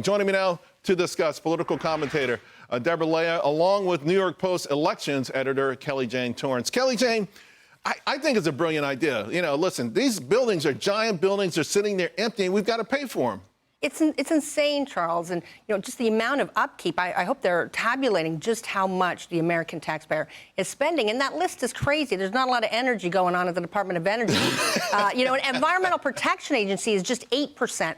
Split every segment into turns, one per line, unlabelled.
Joining me now to discuss, political commentator Debra Lea, along with New York Post elections editor Kelly Jane Torrance. Kelly Jane, I think it's a brilliant idea. You know, listen, these buildings are giant buildings. They're sitting there empty, and we've got to pay for them.
It's insane, Charles, and just the amount of upkeep. I hope they're tabulating just how much the American taxpayer is spending, and that list is crazy. There's not a lot of energy going on at the Department of Energy. An Environmental Protection Agency is just 8%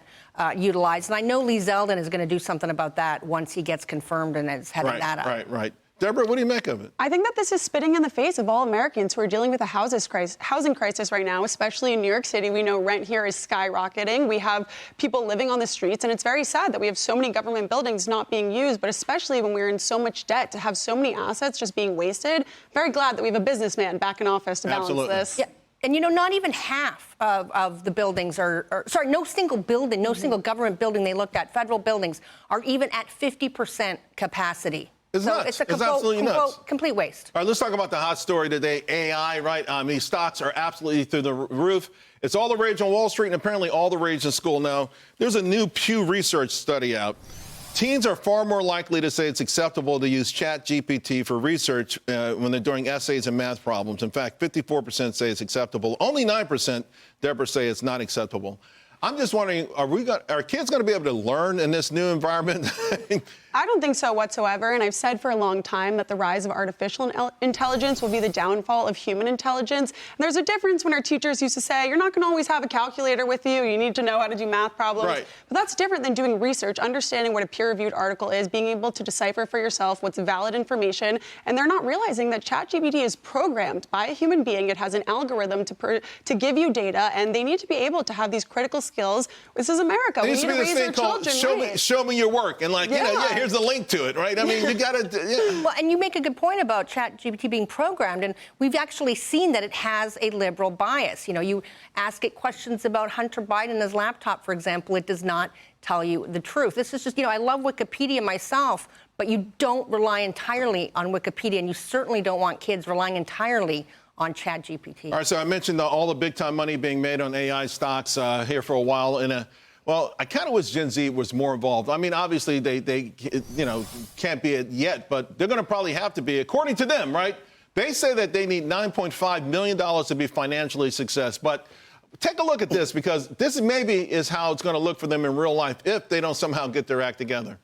utilized, and I know Lee Zeldin is going to do something about that once he gets confirmed and is heading that up.
Right. Debra, what do you make of it?
I think that this is spitting in the face of all Americans who are dealing with a housing crisis right now, especially in New York City. We know rent here is skyrocketing. We have people living on the streets, and it's very sad that we have so many government buildings not being used, but especially when we're in so much debt, to have so many assets just being wasted. Very glad that we have a businessman back in office to balance this.
Yeah. And, not even half of the buildings no single building, no single government building they looked at, federal buildings, are even at 50% capacity.
It's nuts.
It's a
absolutely nuts.
Complete waste.
All right, let's talk about the hot story today, AI, right? These stocks are absolutely through the roof. It's all the rage on Wall Street and apparently all the rage in school now. There's a new Pew Research study out. Teens are far more likely to say it's acceptable to use ChatGPT for research when they're doing essays and math problems. In fact, 54% say it's acceptable. Only 9%, Debra, say it's not acceptable. I'm just wondering, are kids going to be able to learn in this new environment?
I don't think so whatsoever, and I've said for a long time that the rise of artificial intelligence will be the downfall of human intelligence. And there's a difference when our teachers used to say, you're not going to always have a calculator with you, you need to know how to do math problems.
Right.
But that's different than doing research, understanding what a peer-reviewed article is, being able to decipher for yourself what's valid information, and they're not realizing that ChatGPT is programmed by a human being. It has an algorithm to give you data, and they need to be able to have these critical skills. This is America. We need to raise our children.
Show me your work, and here's the link to it, right? I mean, you got to. Yeah.
Well, and you make a good point about ChatGPT being programmed, and we've actually seen that it has a liberal bias. You ask it questions about Hunter Biden and his laptop, for example, it does not tell you the truth. This is just, I love Wikipedia myself, but you don't rely entirely on Wikipedia, and you certainly don't want kids relying entirely on ChatGPT.
All right, so I mentioned all the big-time money being made on AI stocks here for a while. Well, I kind of wish Gen Z was more involved. I mean, obviously, they can't be it yet, but they're going to probably have to be, according to them, right? They say that they need $9.5 million to be financially successful. But take a look at this, because this maybe is how it's going to look for them in real life if they don't somehow get their act together.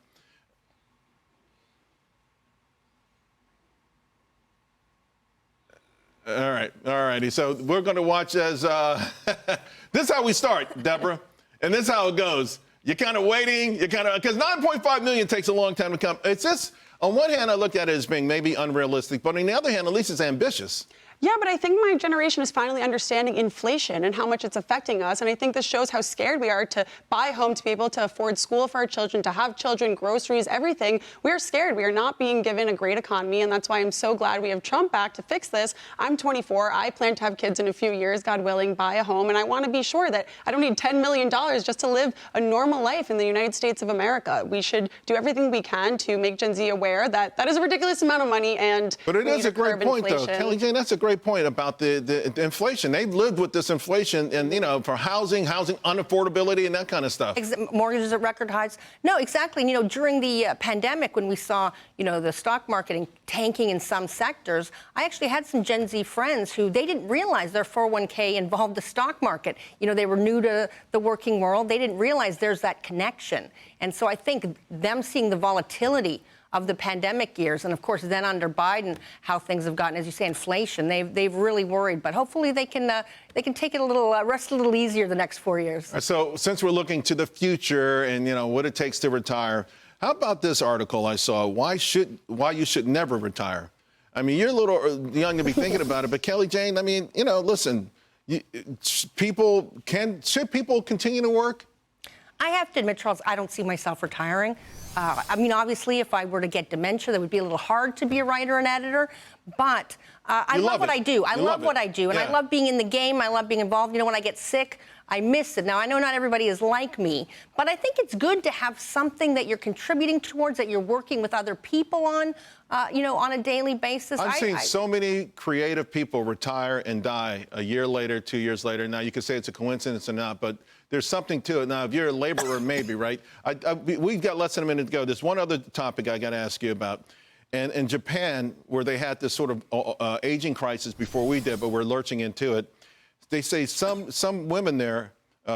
All righty. So we're going to watch as this is how we start, Debra, and this is how it goes. You're kind of waiting. Because $9.5 million takes a long time to come. It's just, on one hand, I look at it as being maybe unrealistic, but on the other hand, at least it's ambitious.
Yeah, but I think my generation is finally understanding inflation and how much it's affecting us. And I think this shows how scared we are to buy a home, to be able to afford school for our children, to have children, groceries, everything. We are scared. We are not being given a great economy. And that's why I'm so glad we have Trump back to fix this. I'm 24. I plan to have kids in a few years, God willing, buy a home. And I want to be sure that I don't need $10 million just to live a normal life in the United States of America. We should do everything we can to make Gen Z aware that that is a ridiculous amount of money.
But it is a great point, though. Kelly Jane, that's a great point about the inflation. They've lived with this inflation and, for housing unaffordability and that kind of stuff.
Mortgages at record highs. No, exactly. During the pandemic, when we saw, the stock market tanking in some sectors, I actually had some Gen Z friends who they didn't realize their 401k involved the stock market. They were new to the working world. They didn't realize there's that connection. And so I think them seeing the volatility of the pandemic years, and of course then under Biden, how things have gotten, as you say, inflation. They've really worried, but hopefully they can take it rest a little easier the next 4 years.
So since we're looking to the future and what it takes to retire, how about this article I saw? Why you should never retire? I mean, you're a little young to be thinking about it, but Kelly Jane, I mean, listen, should people continue to work?
I have to admit, Charles, I don't see myself retiring. I mean, obviously, if I were to get dementia, that would be a little hard to be a writer and editor. But I love what I do. I love what I do. And I love being in the game. I love being involved. When I get sick, I miss it. Now, I know not everybody is like me, but I think it's good to have something that you're contributing towards, that you're working with other people on, on a daily basis.
I've seen so many creative people retire and die a year later, 2 years later. Now, you could say it's a coincidence or not, but there's something to it. Now, if you're a laborer, maybe, right? We've got less than a minute to go. There's one other topic I got to ask you about. And in Japan, where they had this sort of aging crisis before we did, but we're lurching into it, they say some women there,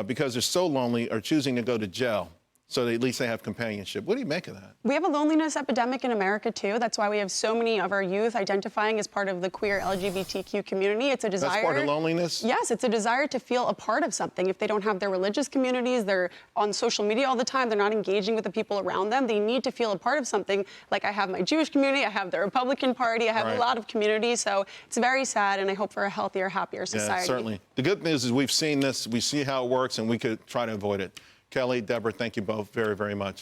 because they're so lonely, are choosing to go to jail. So at least they have companionship. What do you make of that?
We have a loneliness epidemic in America, too. That's why we have so many of our youth identifying as part of the queer LGBTQ community. It's a desire.
That's part of loneliness?
Yes, it's a desire to feel a part of something. If they don't have their religious communities, they're on social media all the time, they're not engaging with the people around them, they need to feel a part of something. Like I have my Jewish community, I have the Republican Party, I have a lot of communities. So it's very sad, and I hope for a healthier, happier society.
Yeah, certainly. The good news is we've seen this, we see how it works, and we could try to avoid it. Kelly, Debra, thank you both very, very much.